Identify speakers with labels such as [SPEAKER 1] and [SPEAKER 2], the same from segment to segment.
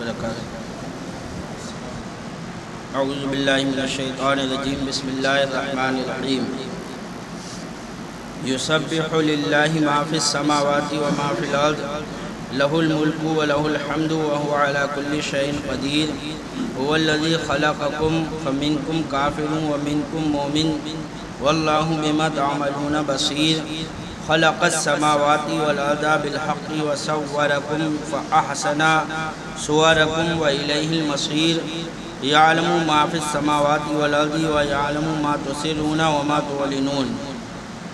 [SPEAKER 1] وبرکاتہ۔ اعوذ باللہ من الشیطان الرجیم، بسم اللہ الرحمن الرحیم۔ یسبح للہ ما فی السماوات وما فی الارض، لہ الملک ولہ الحمد وہو علی کل شیء قدیر، هو الذی خلقکم فمنکم کافر ومنکم مومن واللہ بما تعملون بصیر، خلق السماوات والارض بالحق وصورکم فاحسن صورکم والیہ المصیر، یعلم ما فی السماوات والارض ویعلم ما تسرون وما تعلنون،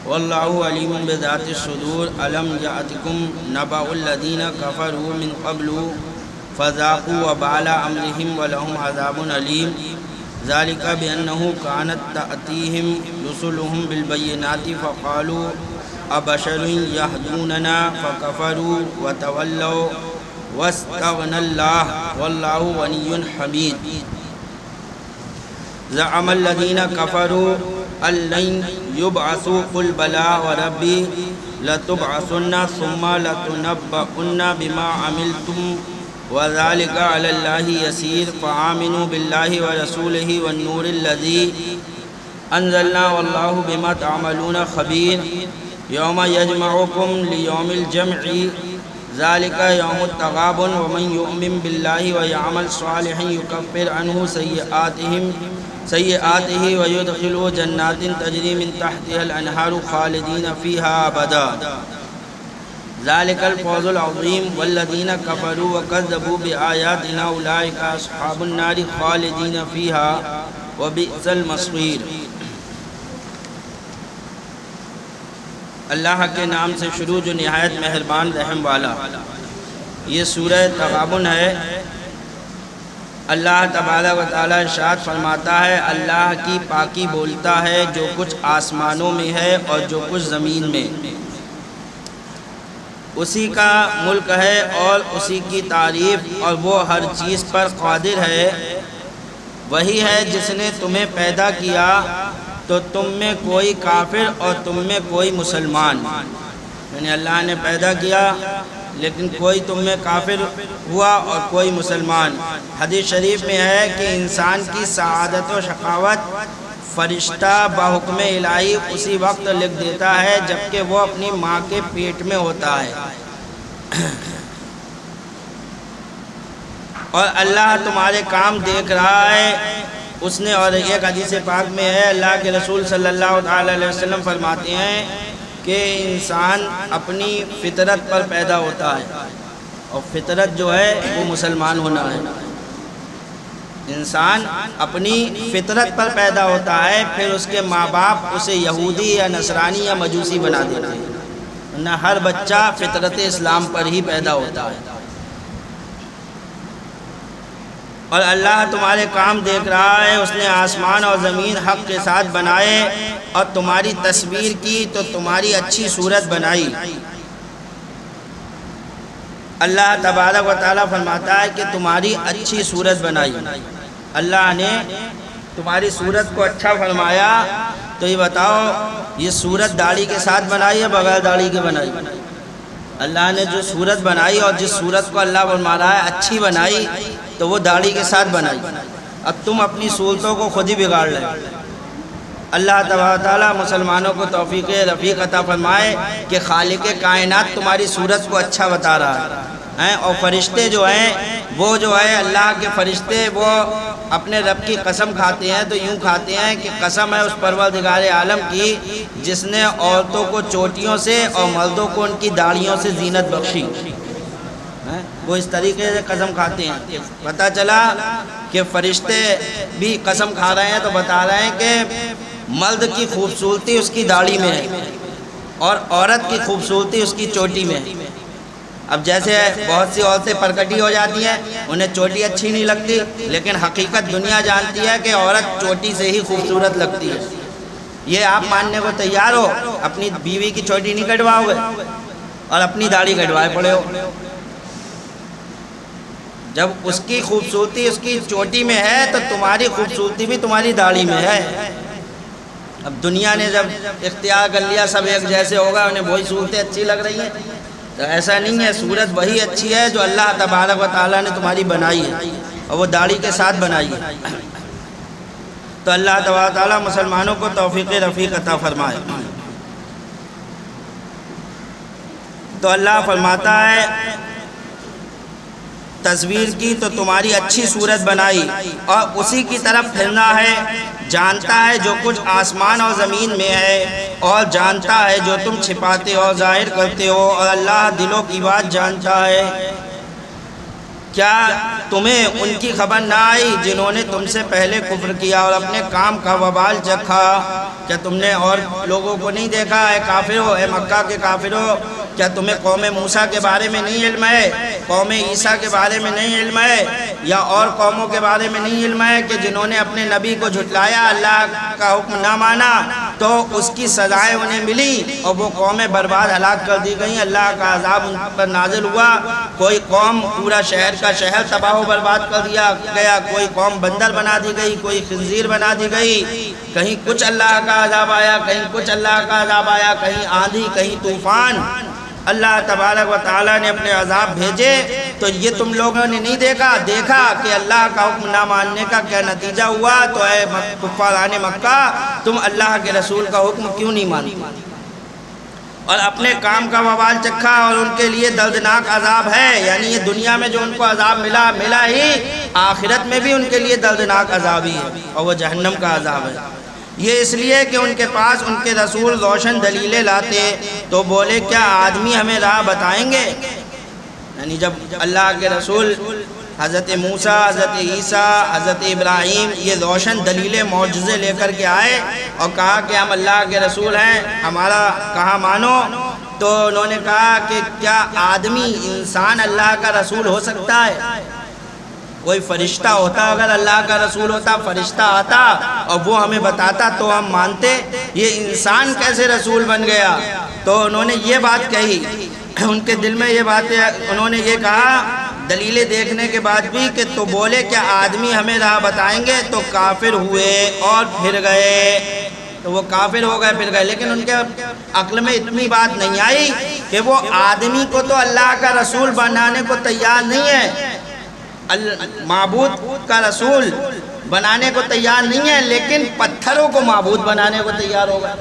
[SPEAKER 1] واللہ علیم بذات الصدور۔ الم یأتکم نبأ الذین کفروا من قبل فذاقوا وبال امرهم ولهم عذاب علیم، ذلک بأنہ کانت تأتیہم رسلهم بالبینات فقالوا ابشر یہدوننا فکفروا وتولوا واستغنى اللہ واللہ غنی حمید۔ زعم الذین کفروا ان لن یبعثوا قل بلی وربی لتبعثن ثم لتنبؤن بما عملتم وذلك علی اللہ یسیر، فآمنوا باللہ ورسولہ والنور الذی انزلنا واللہ بما تعملون خبیر۔ یوم یجمعکم لیوم الجمع ذلك یوم التغابن، ومن یؤمن باللہ ویعمل صالحا یکفر عنہ سیئاتہ ویدخلہ جنات تجری من تحتها الانہار خالدین فیہا ابدا، ذلك الفوز العظیم۔ والذین کفروا وکذبوا بآیاتنا اولئک اصحاب النار خالدین فیہا وبئس المصیر۔ اللہ کے نام سے شروع جو نہایت مہربان رحم والا۔ یہ سورہ تغابن ہے۔ اللہ تبارک و تعالیٰ ارشاد فرماتا ہے، اللہ کی پاکی بولتا ہے جو کچھ آسمانوں میں ہے اور جو کچھ زمین میں، اسی کا ملک ہے اور اسی کی تعریف، اور وہ ہر چیز پر قادر ہے۔ وہی ہے جس نے تمہیں پیدا کیا تو تم میں کوئی کافر اور تم میں کوئی مسلمان، یعنی اللہ نے پیدا کیا لیکن کوئی تم میں کافر ہوا اور کوئی مسلمان۔ حدیث شریف میں ہے کہ انسان کی سعادت و شقاوت فرشتہ بحکم الہی اسی وقت لکھ دیتا ہے جبکہ وہ اپنی ماں کے پیٹ میں ہوتا ہے، اور اللہ تمہارے کام دیکھ رہا ہے اس نے۔ اور ایک حدیث پاک میں ہے، اللہ کے رسول صلی اللہ علیہ وسلم فرماتے ہیں کہ انسان اپنی فطرت پر پیدا ہوتا ہے، اور فطرت جو ہے وہ مسلمان ہونا ہے۔ انسان اپنی فطرت پر پیدا ہوتا ہے، پھر اس کے ماں باپ اسے یہودی یا نصرانی یا مجوسی بنا دیتے ہیں، نہ ہر بچہ فطرت اسلام پر ہی پیدا ہوتا ہے۔ اور اللہ تمہارے کام دیکھ رہا ہے، اس نے آسمان اور زمین حق کے ساتھ بنائے اور تمہاری تصویر کی تو تمہاری اچھی صورت بنائی۔ اللہ تبارک و تعالیٰ فرماتا ہے کہ تمہاری اچھی صورت بنائی۔ اللہ نے تمہاری صورت کو اچھا فرمایا، تو یہ بتاؤ یہ صورت داڑھی کے ساتھ بنائی یا بغیر داڑھی کے بنائی؟ اللہ نے جو صورت بنائی اور جس صورت کو اللہ فرما رہا ہے اچھی بنائی تو وہ داڑھی کے ساتھ بنائی۔ اب تم اپنی صورتوں کو خود ہی بگاڑ لیں۔ اللہ تبارک تعالیٰ مسلمانوں کو توفیق رفیق عطا فرمائے کہ خالق کائنات تمہاری صورت کو اچھا بتا رہا ہے۔ اور فرشتے جو ہیں وہ جو ہے اللہ کے فرشتے وہ اپنے رب کی قسم کھاتے ہیں تو یوں کھاتے ہیں کہ قسم ہے اس پروردگار عالم کی جس نے عورتوں کو چوٹیوں سے اور مردوں کو ان کی داڑھیوں سے زینت بخشی۔ وہ اس طریقے سے قسم کھاتے ہیں۔ پتہ چلا کہ فرشتے بھی قسم کھا رہے ہیں تو بتا رہے ہیں کہ مرد کی خوبصورتی اس کی داڑھی میں ہے اور عورت کی خوبصورتی اس کی چوٹی میں ہے۔ اب جیسے بہت سی عورتیں پرکٹی ہو جاتی ہیں، انہیں چوٹی اچھی نہیں لگتی، لیکن حقیقت دنیا جانتی ہے کہ عورت چوٹی سے ہی خوبصورت لگتی ہے۔ یہ آپ ماننے کو تیار ہو؟ اپنی بیوی کی چوٹی نہیں کٹواؤ گے اور اپنی داڑھی کٹوائے پڑے ہو۔ جب اس کی خوبصورتی اس کی چوٹی میں ہے تو تمہاری خوبصورتی بھی تمہاری داڑھی میں ہے۔ اب دنیا نے جب اختیار کر لیا سب ایک جیسے ہوگا، انہیں وہی صورتیں اچھی لگ رہی ہیں، تو ایسا نہیں ہے، صورت وہی اچھی ہے جو اللہ تبارک و تعالیٰ نے تمہاری بنائی ہے، اور وہ داڑھی کے ساتھ بنائی ہے۔ تو اللہ تبارک و تعالیٰ مسلمانوں کو توفیق رفیق عطا فرمائے۔ تو اللہ فرماتا ہے تصویر کی تو تمہاری اچھی صورت بنائی اور اسی کی طرف پھرنا ہے، جانتا ہے جو کچھ آسمان اور زمین میں ہے، اور جانتا ہے جو تم چھپاتے اور ظاہر کرتے ہو، اور اللہ دلوں کی بات جانتا ہے۔ کیا تمہیں ان کی خبر نہ آئی جنہوں نے تم سے پہلے کفر کیا اور اپنے کام کا وبال چکھا؟ کیا تم نے اور لوگوں کو نہیں دیکھا؟ اے کافرو، اے مکہ کے کافرو، کیا تمہیں قوم موسیٰ کے بارے میں نہیں علم ہے، قوم عیسیٰ کے بارے میں نہیں علم ہے، یا اور قوموں کے بارے میں نہیں علم ہے کہ جنہوں نے اپنے نبی کو جھٹلایا، اللہ کا حکم نہ مانا تو اس کی سزائیں انہیں ملی اور وہ قومیں برباد ہلاک کر دی گئیں، اللہ کا عذاب ان پر نازل ہوا۔ کوئی قوم پورا شہر کا شہر تباہ و برباد کر دیا گیا، کوئی قوم بندر بنا دی گئی، کوئی خنزیر بنا دی گئی، کہیں کچھ اللہ کا عذاب آیا، کہیں کچھ اللہ کا عذاب آیا، کہیں آندھی، کہیں طوفان۔ اللہ تبارک و تعالیٰ نے اپنے عذاب بھیجے تو یہ تم لوگوں نے نہیں دیکھا کہ اللہ کا حکم نہ ماننے کا کیا نتیجہ ہوا؟ تو اے کفاران مکہ، تم اللہ کے رسول کا حکم کیوں نہیں مانتے اور اپنے کام کا وبال چکھا؟ اور ان کے لیے دردناک عذاب ہے، یعنی یہ دنیا میں جو ان کو عذاب ملا ہی، آخرت میں بھی ان کے لیے دردناک عذاب ہی ہے، اور وہ جہنم کا عذاب ہے۔ یہ اس لیے کہ ان کے پاس ان کے رسول روشن دلیلیں لاتے تو بولے کیا آدمی ہمیں راہ بتائیں گے؟ یعنی جب اللہ کے رسول حضرت موسیٰ، حضرت عیسیٰ، حضرت ابراہیم یہ روشن دلیلیں معجزے لے کر کے آئے اور کہا کہ ہم اللہ کے رسول ہیں، ہمارا کہا مانو، تو انہوں نے کہا کہ کیا آدمی انسان اللہ کا رسول ہو سکتا ہے؟ کوئی فرشتہ ہوتا، اگر اللہ کا رسول ہوتا، فرشتہ آتا اور وہ ہمیں بتاتا تو ہم مانتے، یہ انسان کیسے رسول بن گیا؟ تو انہوں نے یہ بات کہی، ان کے دل میں یہ باتیں، انہوں نے یہ کہا دلیلیں دیکھنے کے بعد بھی کہ تو بولے کیا آدمی ہمیں راہ بتائیں گے؟ تو کافر ہوئے اور پھر گئے، تو وہ کافر ہو گئے پھر گئے، لیکن ان کے عقل میں اتنی بات نہیں آئی کہ وہ آدمی کو تو اللہ کا رسول بنانے کو تیار نہیں ہے، معبود کا رسول بنانے کو تیار نہیں ہے، لیکن پتھروں کو معبود بنانے کو تیار ہوگا،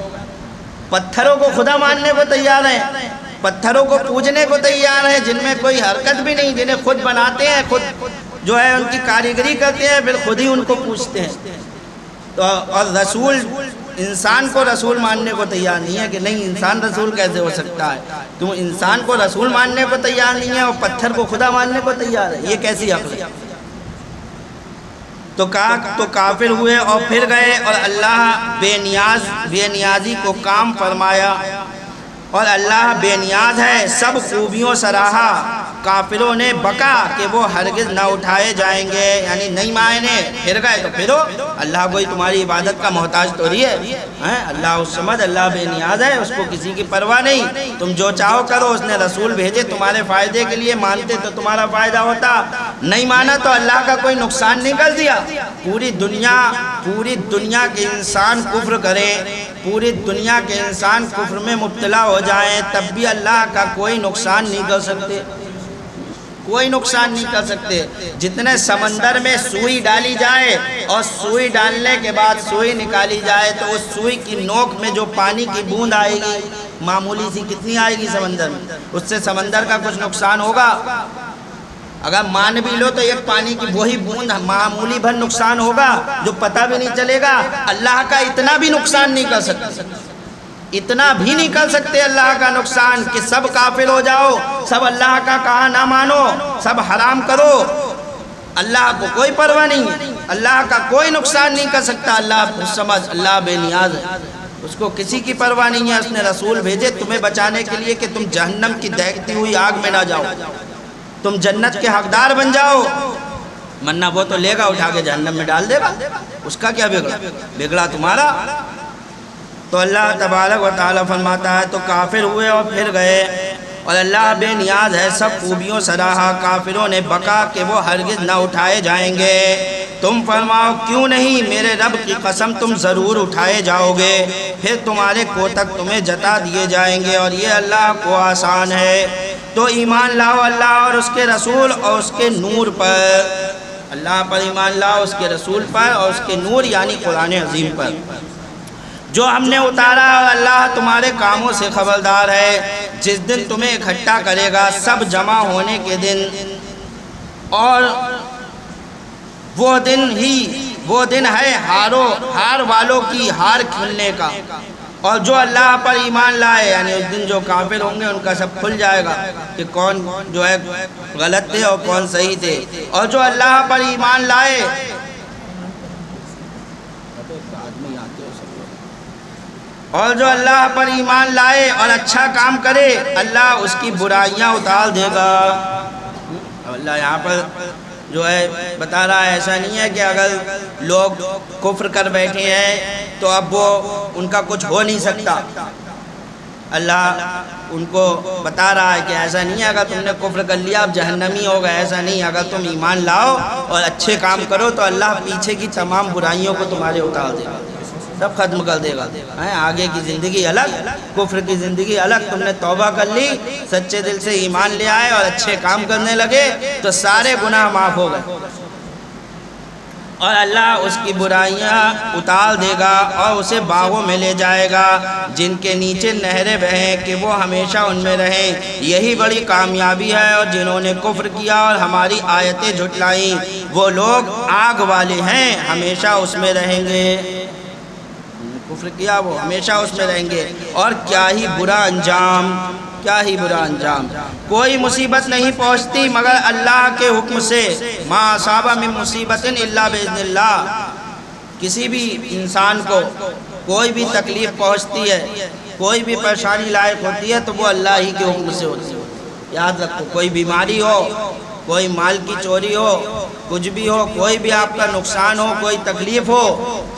[SPEAKER 1] پتھروں کو خدا ماننے کو تیار ہے، پتھروں کو پوجنے کو تیار ہے، جن میں کوئی حرکت بھی نہیں، جنہیں خود بناتے ہیں، خود جو ہے ان کی کاریگری کرتے ہیں، پھر خود ہی ان کو پوجتے ہیں۔ تو اور رسول انسان کو رسول ماننے کو تیار نہیں ہے کہ نہیں انسان رسول کیسے ہو سکتا ہے؟ تم انسان کو رسول ماننے کو تیار نہیں ہے اور پتھر کو خدا ماننے کو تیار ہے، یہ کیسی عقل ہے؟ تو کہا تو کافر ہوئے اور پھر گئے، اور اللہ بے نیازی کو کام فرمایا، اور اللہ بے نیاز ہے، سب خوبیوں سراہا۔ کافروں نے بکا کہ وہ ہرگز نہ اٹھائے جائیں گے، یعنی نہیں مانے، پھر گئے تو پھرو، اللہ کوئی تمہاری عبادت کا محتاج تو نہیں ہے، اللہ اس سمجھ، اللہ بے نیاز ہے، اس کو کسی کی پرواہ نہیں، تم جو چاہو کرو، اس نے رسول بھیجے تمہارے فائدے کے لیے، مانتے تو تمہارا فائدہ ہوتا، نہیں مانا تو اللہ کا کوئی نقصان نہیں کر دیا۔ پوری دنیا کے انسان کفر کریں، پوری دنیا کے انسان کفر میں مبتلا ہو جائیں، تب بھی اللہ کا کوئی نقصان نہیں کر سکتے، کوئی نقصان نہیں کر سکتے۔ جتنے سمندر میں سوئی ڈالی جائے اور سوئی ڈالنے کے بعد سوئی نکالی جائے تو اس سوئی کی نوک میں جو پانی کی بوند آئے گی معمولی سی، کتنی آئے گی سمندر میں، اس سے سمندر کا کچھ نقصان ہوگا؟ اگر مان بھی لو تو ایک پانی کی وہی بوند معمولی بھر نقصان ہوگا جو پتہ بھی نہیں چلے گا۔ اللہ کا اتنا بھی نقصان نہیں کر سکتے، اتنا بھی نہیں کر سکتے اللہ کا نقصان کہ سب کافر ہو جاؤ، سب اللہ کا کہا نہ مانو، سب حرام کرو، اللہ کو کوئی پرواہ نہیں ہے، اللہ کا کوئی نقصان نہیں کر سکتا۔ اللہ سمجھ، اللہ بے نیاز ہے، اس کو کسی کی پرواہ نہیں ہے، اس نے رسول بھیجے تمہیں بچانے کے لیے کہ تم جہنم کی دہکتی ہوئی آگ میں نہ جاؤ، تم جنت کے حقدار بن جاؤ، ورنہ وہ تو لے گا اٹھا کے جہنم میں ڈال دے گا، اس کا کیا بگڑا تمہارا۔ تو اللہ تبارک و تعالیٰ فرماتا ہے تو کافر ہوئے اور پھر گئے، اور اللہ بے نیاز ہے، سب خوبیوں سراہا۔ کافروں نے بکا کہ وہ ہرگز نہ اٹھائے جائیں گے، تم فرماؤ کیوں نہیں، میرے رب کی قسم تم ضرور اٹھائے جاؤ گے، پھر تمہارے کوتک تمہیں جتا دیے جائیں گے، اور یہ اللہ کو آسان ہے۔ تو ایمان لاؤ اللہ اور اس کے رسول اور اس کے نور پر، اللہ پر ایمان لاؤ، اس کے رسول پر اور اس کے نور یعنی قرآن عظیم پر جو ہم نے اتارا، اور اللہ تمہارے کاموں سے خبردار ہے۔ جس دن تمہیں اکٹھا کرے گا سب جمع ہونے کے دن، اور وہ دن ہے ہار والوں کی ہار کھلنے کا، اور جو اللہ پر ایمان لائے یعنی اس دن جو کافر ہوں گے ان کا سب کھل جائے گا کہ کون جو ہے غلط تھے اور کون صحیح تھے، اور جو اللہ پر ایمان لائے اور اچھا کام کرے اللہ اس کی برائیاں اتار دے گا۔ اللہ یہاں پر جو ہے بتا رہا ہے ایسا نہیں ہے کہ اگر لوگ کفر کر بیٹھے ہیں تو اب وہ ان کا کچھ ہو نہیں سکتا۔ اللہ ان کو بتا رہا ہے کہ ایسا نہیں ہے اگر تم نے کفر کر لیا اب جہنمی ہوگا، ایسا نہیں، اگر تم ایمان لاؤ اور اچھے کام کرو تو اللہ پیچھے کی تمام برائیوں کو تمہارے اتار دے گا، سب ختم کر دے گا۔ آگے کی زندگی الگ، کفر کی زندگی الگ۔ تم نے توبہ کر لی، سچے دل سے ایمان لے آئے اور اچھے کام کرنے لگے تو سارے گناہ معاف ہو گئے، اور اللہ اس کی برائیاں اتار دے گا اور اسے باغوں میں لے جائے گا جن کے نیچے نہریں بہیں کہ وہ ہمیشہ ان میں رہیں۔ یہی بڑی کامیابی ہے، اور جنہوں نے کفر کیا اور ہماری آیتیں جھٹلائیں وہ لوگ آگ والے ہیں، ہمیشہ اس میں رہیں گے۔ کفر کیا وہ ہمیشہ اس میں رہیں گے، اور کیا ہی برا انجام، کیا ہی برا انجام۔ کوئی مصیبت نہیں پہنچتی مگر اللہ کے حکم سے، ما اصاب من مصیبت الا باذن اللہ۔ کسی بھی انسان کو کوئی بھی تکلیف پہنچتی ہے، کوئی بھی پریشانی لاحق ہوتی ہے تو وہ اللہ ہی کے حکم سے ہوتی ہے۔ یاد رکھو، کوئی بیماری ہو، کوئی مال کی چوری ہو، کچھ بھی ہو، کوئی بھی آپ کا نقصان ہو، کوئی تکلیف ہو،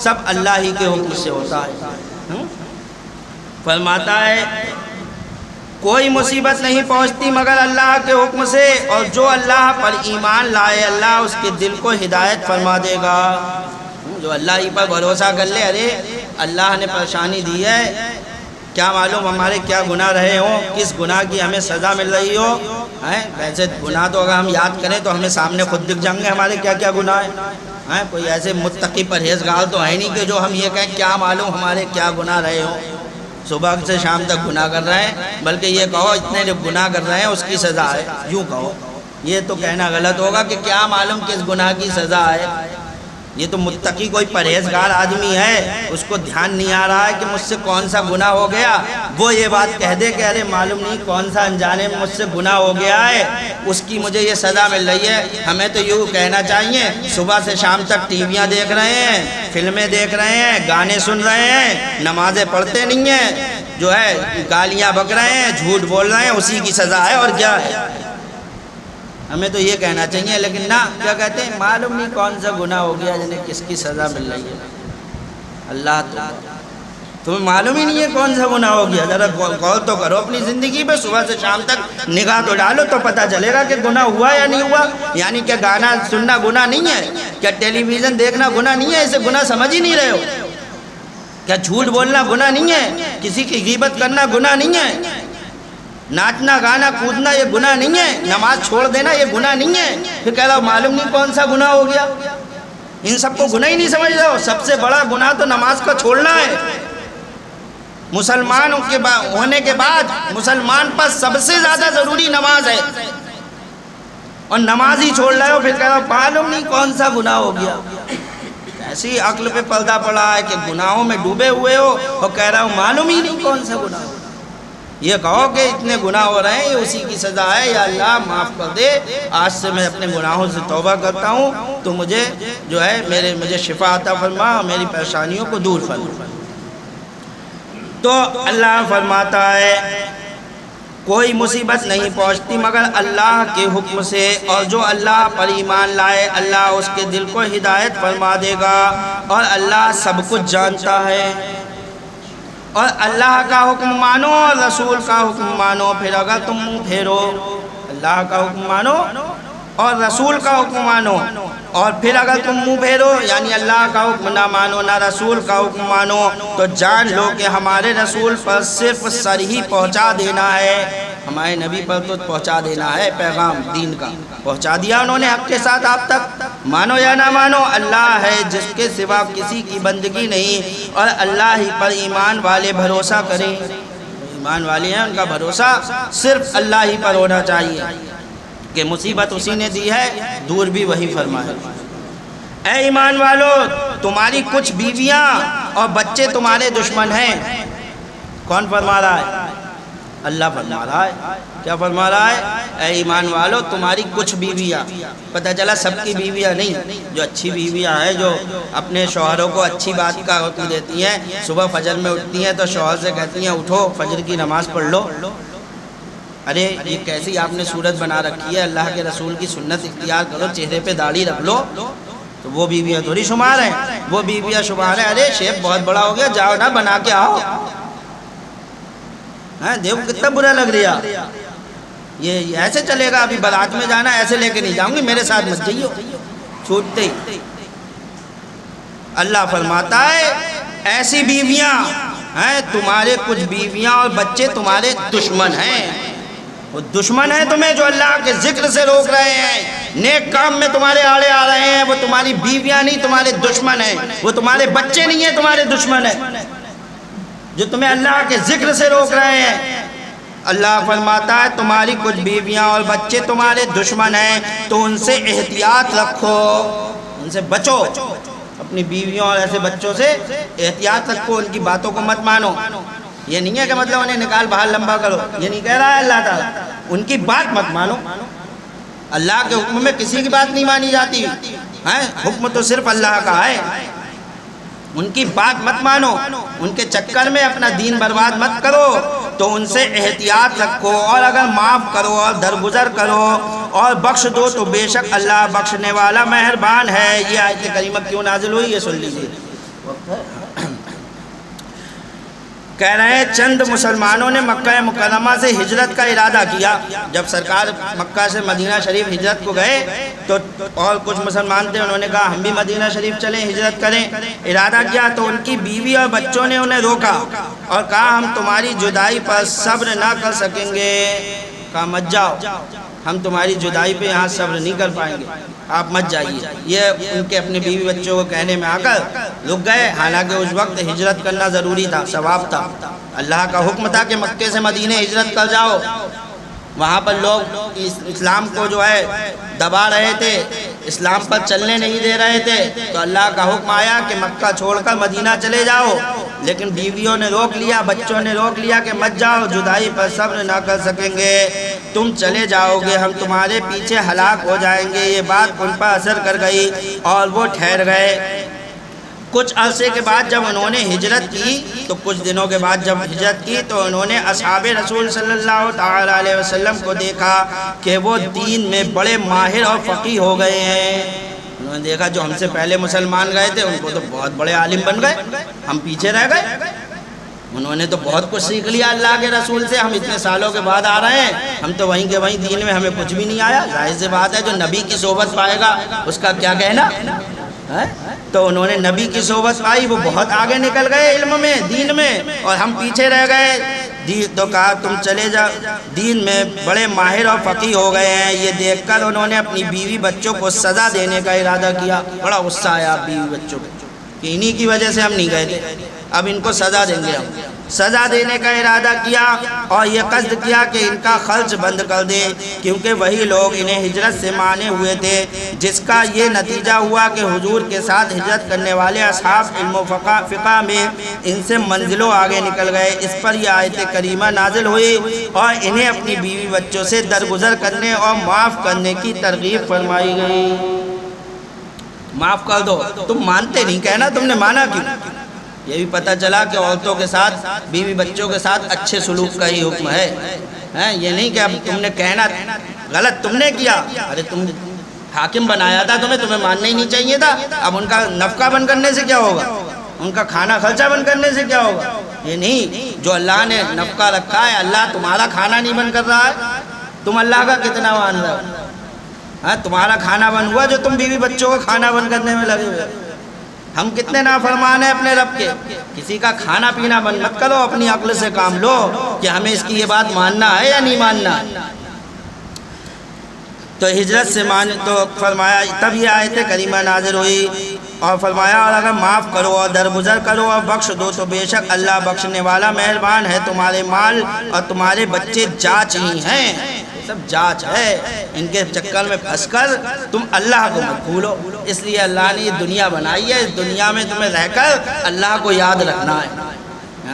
[SPEAKER 1] سب اللہ ہی کے حکم سے ہوتا ہے۔ فرماتا ہے کوئی مصیبت نہیں پہنچتی مگر اللہ کے حکم سے، اور جو اللہ پر ایمان لائے اللہ اس کے دل کو ہدایت فرما دے گا۔ جو اللہ ہی پر بھروسہ کر لے، ارے اللہ نے پریشانی دی ہے، کیا معلوم ہمارے کیا گناہ رہے ہوں، کس گناہ کی ہمیں سزا مل رہی ہو۔ ویسے گناہ تو اگر ہم یاد کریں تو ہمیں سامنے خود دکھ جائیں گے ہمارے کیا کیا گناہ ہیں۔ کوئی ایسے متقی پرہیزگار تو ہے نہیں کہ جو ہم یہ کہیں کیا معلوم ہمارے کیا گناہ رہے ہوں، صبح سے شام تک گناہ کر رہے ہیں، بلکہ یہ کہو اتنے جو گناہ کر رہے ہیں اس کی سزا ہے، یوں کہو۔ یہ تو کہنا غلط ہوگا کہ کیا معلوم کس گناہ کی سزا ہے۔ یہ تو متقی کوئی پرہیزگار آدمی ہے، اس کو دھیان نہیں آ رہا ہے کہ مجھ سے کون سا گناہ ہو گیا، وہ یہ بات کہہ دے کہ ارے معلوم نہیں کون سا انجانے میں مجھ سے گناہ ہو گیا ہے، اس کی مجھے یہ سزا مل رہی ہے۔ ہمیں تو یوں کہنا چاہیے صبح سے شام تک ٹی ویاں دیکھ رہے ہیں، فلمیں دیکھ رہے ہیں، گانے سن رہے ہیں، نمازیں پڑھتے نہیں ہیں، جو ہے گالیاں بک رہے ہیں، جھوٹ بول رہے ہیں، اسی کی سزا ہے اور کیا ہے۔ ہمیں تو یہ کہنا چاہیے، لیکن نہ کیا کہتے ہیں معلوم نہیں کون سا گناہ ہو گیا جنہیں کس کی سزا مل رہی ہے۔ اللہ تمہیں معلوم ہی نہیں ہے کون سا گناہ ہو گیا، ذرا غور تو کرو اپنی زندگی پہ، صبح سے شام تک نگاہ تو ڈالو تو پتہ چلے گا کہ گناہ ہوا یا نہیں ہوا۔ یعنی کہ گانا سننا گناہ نہیں ہے، کیا ٹیلی ویژن دیکھنا گناہ نہیں ہے، اسے گناہ سمجھ ہی نہیں رہے ہو؟ کیا جھوٹ بولنا گناہ نہیں ہے، کسی کی غیبت کرنا گناہ نہیں ہے، ناچنا گانا کودنا یہ گناہ نہیں ہے، نماز چھوڑ دینا یہ گناہ نہیں ہے؟ پھر کہہ رہا معلوم نہیں کون سا گناہ ہو گیا۔ ان سب کو گناہ ہی نہیں سمجھ رہے ہو؟ سب سے بڑا گناہ تو نماز کو چھوڑنا ہے۔ مسلمان ہونے کے بعد مسلمان پر سب سے زیادہ ضروری نماز ہے، اور نماز ہی چھوڑ رہے ہو، پھر کہہ رہا معلوم نہیں کون سا گناہ ہو گیا۔ ایسی عقل پہ پردہ پڑا ہے کہ گناہوں میں ڈوبے ہوئے ہو اور کہہ رہا ہوں معلوم ہی نہیں کون سا گناہ ہو۔ یہ کہو کہ اتنے گناہ ہو رہے ہیں یہ اسی کی سزا ہے، یا اللہ معاف کر دے، آج سے میں اپنے گناہوں سے توبہ کرتا ہوں، تو مجھے جو ہے مجھے شفا عطا فرما، میری پریشانیوں کو دور فرما۔ تو اللہ فرماتا ہے کوئی مصیبت نہیں پہنچتی مگر اللہ کے حکم سے، اور جو اللہ پر ایمان لائے اللہ اس کے دل کو ہدایت فرما دے گا، اور اللہ سب کچھ جانتا ہے۔ اور اللہ کا حکم مانو اور رسول کا حکم مانو، پھر اگر تم منہ پھیرو، اللہ کا حکم مانو اور رسول کا حکم مانو، اور پھر اگر تم منہ پھیرو یعنی اللہ کا حکم نہ مانو نہ رسول کا حکم مانو، تو جان لو کہ ہمارے رسول پر صرف سر ہی پہنچا دینا ہے، ہمارے نبی پر تو پہنچا دینا ہے پیغام دین کا، پہنچا دیا انہوں نے حق کے ساتھ آپ تک، مانو یا نہ مانو اللہ ہے جس کے سوا کسی کی بندگی نہیں، اور اللہ ہی پر ایمان والے بھروسہ کریں، ایمان والے ہیں ان کا بھروسہ صرف اللہ ہی پر ہونا چاہیے کہ مصیبت اسی نے دی ہے، دور بھی وہی فرمائے۔ اے ایمان والو تمہاری کچھ بیویاں اور بچے تمہارے دشمن ہیں، کون فرما رہا ہے؟ اللہ فرما رہا ہے۔ کیا فرما رہا ہے؟ اے ایمان والو تمہاری کچھ بیویاں، پتہ چلا سب کی بیویاں نہیں، جو اچھی بیویاں ہیں جو اپنے شوہروں کو اچھی بات کا حکم دیتی ہیں، صبح فجر میں اٹھتی ہیں تو شوہر سے کہتی ہیں اٹھو فجر کی نماز پڑھ لو، ارے یہ کیسی آپ نے صورت بنا رکھی ہے، اللہ کے رسول کی سنت اختیار کرو، چہرے پہ داڑھی رکھ لو، تو وہ بیویاں تھوڑی شمار ہیں، وہ بیویاں شمار ہیں، ارے شیپ بہت بڑا ہو گیا جاؤ نا بنا کے آؤ، دیکھو کتنا برا لگ رہا، یہ ایسے چلے گا، ابھی بارات میں جانا ایسے لے کے نہیں جاؤں گی، میرے ساتھ مت جائیو، چھوٹتے ہی۔ اللہ فرماتا ہے ایسی بیویاں ہیں، تمہارے کچھ بیویاں اور بچے تمہارے دشمن ہیں، وہ دشمن ہیں تمہیں جو اللہ کے ذکر سے روک رہے ہیں، نیک کام میں تمہارے آڑے آ رہے ہیں، وہ تمہاری بیویاں نہیں تمہارے دشمن ہیں، وہ تمہارے بچے نہیں ہیں تمہارے دشمن ہیں، جو تمہیں اللہ کے ذکر سے روک رہے ہیں۔ اللہ فرماتا ہے تمہاری کچھ بیویاں اور بچے تمہارے دشمن ہیں تو ان سے احتیاط رکھو، ان سے بچو، اپنی بیویوں اور ایسے بچوں سے احتیاط رکھو، ان کی باتوں کو مت مانو۔ یہ نہیں ہے کہ مطلب انہیں نکال باہر لمبا کرو، یہ نہیں کہہ رہا ہے اللہ تعالیٰ، ان کی بات مت مانو، اللہ کے حکم میں کسی کی بات نہیں مانی جاتی ہے، حکم تو صرف اللہ کا ہے، ان کی بات مت مانو، ان کے چکر میں اپنا دین برباد مت کرو، تو ان سے احتیاط رکھو، اور اگر معاف کرو اور درگزر کرو اور بخش دو تو بے شک اللہ بخشنے والا مہربان ہے۔ یہ آیت کریمہ کیوں نازل ہوئی یہ سن لیجیے۔ کہہ رہے ہیں چند مسلمانوں نے مکہ مکرمہ سے ہجرت کا ارادہ کیا، جب سرکار مکہ سے مدینہ شریف ہجرت کو گئے تو اور کچھ مسلمان تھے، انہوں نے کہا ہم بھی مدینہ شریف چلیں ہجرت کریں، ارادہ کیا تو ان کی بیوی اور بچوں نے انہیں روکا اور کہا ہم تمہاری جدائی پر صبر نہ کر سکیں گے، کہا مت جاؤ، ہم تمہاری جدائی پہ یہاں صبر نہیں کر پائیں گے، آپ مت جائیے۔ یہ ان کے اپنے بیوی بچوں کو کہنے میں آ کر رک گئے، حالانکہ اس وقت ہجرت کرنا ضروری تھا، ثواب تھا، اللہ کا حکم تھا کہ مکے سے مدینے ہجرت کر جاؤ۔ وہاں پر لوگ اسلام کو جو ہے دبا رہے تھے، اسلام پر چلنے نہیں دے رہے تھے، تو اللہ کا حکم آیا کہ مکہ چھوڑ کر مدینہ چلے جاؤ، لیکن بیویوں نے روک لیا، بچوں نے روک لیا کہ مت جاؤ، جدائی پر صبر نہ کر سکیں گے، تم چلے جاؤ گے ہم تمہارے پیچھے ہلاک ہو جائیں گے۔ یہ بات ان پر اثر کر گئی اور وہ ٹھہر گئے۔ کچھ عرصے کے بعد جب انہوں نے ہجرت کی تو کچھ دنوں کے بعد جب ہجرت کی تو انہوں نے اصحاب رسول صلی اللہ تعالیٰ علیہ وسلم کو دیکھا کہ وہ دین میں بڑے ماہر اور فقیہ ہو گئے ہیں۔ انہوں نے دیکھا جو ہم سے پہلے مسلمان گئے تھے ان کو تو بہت بڑے عالم بن گئے، ہم پیچھے رہ گئے، انہوں نے تو بہت کچھ سیکھ لیا اللہ کے رسول سے، ہم اتنے سالوں کے بعد آ رہے ہیں، ہم تو وہیں کے وہیں دین میں ہمیں کچھ بھی نہیں آیا۔ ظاہر سی بات ہے جو نبی کی صحبت پائے گا اس کا کیا کہنا، تو انہوں نے نبی کی صحبت پائی، وہ بہت آگے نکل گئے علم میں، دین میں، اور ہم پیچھے رہ گئے۔ تو کہا تم چلے جاؤ، دین میں بڑے ماہر اور فقیہ ہو گئے ہیں۔ یہ دیکھ کر انہوں نے اپنی بیوی بچوں کو سزا دینے کا ارادہ کیا، بڑا غصہ آیا بیوی بچوں کو کہ انہی کی وجہ سے ہم نہیں گئے تھے، اب ان کو سزا دیں گے، ہم سزا دینے کا ارادہ کیا اور یہ قصد کیا کہ ان کا خرچ بند کر دیں، کیونکہ وہی لوگ انہیں ہجرت سے مانے ہوئے تھے، جس کا یہ نتیجہ ہوا کہ حضور کے ساتھ ہجرت کرنے والے اصحاب علم و فقہ میں ان سے منزلوں آگے نکل گئے۔ اس پر یہ آیت کریمہ نازل ہوئی اور انہیں اپنی بیوی بچوں سے درگزر کرنے اور معاف کرنے کی ترغیب فرمائی گئی۔ معاف کر دو، تم مانتے نہیں، کہنا تم نے مانا کیوں؟ یہ بھی پتہ چلا کہ عورتوں کے ساتھ بیوی بچوں کے ساتھ اچھے سلوک کا ہی حکم ہے، یہ نہیں کہ اب تم نے کہنا غلط تم نے کیا، ارے تم حاکم بنایا تھا تمہیں ماننا ہی نہیں چاہیے تھا، اب ان کا نفقہ بند کرنے سے کیا ہوگا، ان کا کھانا خرچہ بند کرنے سے کیا ہوگا؟ یہ نہیں، جو اللہ نے نفقہ رکھا ہے، اللہ تمہارا کھانا نہیں بند کر رہا ہے، تم اللہ کا کتنا مان رہے ہو، تمہارا کھانا بند ہوا جو تم بیوی بچوں کو کھانا بند کرنے میں لگے ہوئے۔ ہم کتنے نافرمان ہیں اپنے رب کے، کسی کا کھانا پینا بند مت کرو، اپنی عقل سے کام لو، کہ ہمیں اس کی یہ بات ماننا ہے یا نہیں ماننا. تو ہجرت سے تو فرمایا تب یہ آیت کریمہ نازل ہوئی اور فرمایا اور اگر معاف کرو اور درگزر کرو اور بخش دو تو بے شک اللہ بخشنے والا مہربان ہے. تمہارے مال اور تمہارے بچے جانچ ہی ہیں, سب جانچ ہے. ان کے چکر میں پھنس کر تم اللہ کو مت بھولو. اس لیے اللہ نے یہ دنیا بنائی ہے, اس دنیا میں تمہیں رہ کر اللہ کو یاد رکھنا ہے,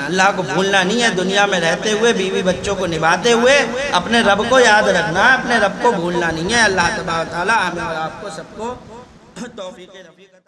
[SPEAKER 1] اللہ کو بھولنا نہیں ہے. دنیا میں رہتے ہوئے بیوی بچوں کو نبھاتے ہوئے اپنے رب کو یاد رکھنا ہے, اپنے رب کو بھولنا نہیں ہے. اللہ تبارک و تعالی ہمیں اور آپ کو سب کو توفیق رفیق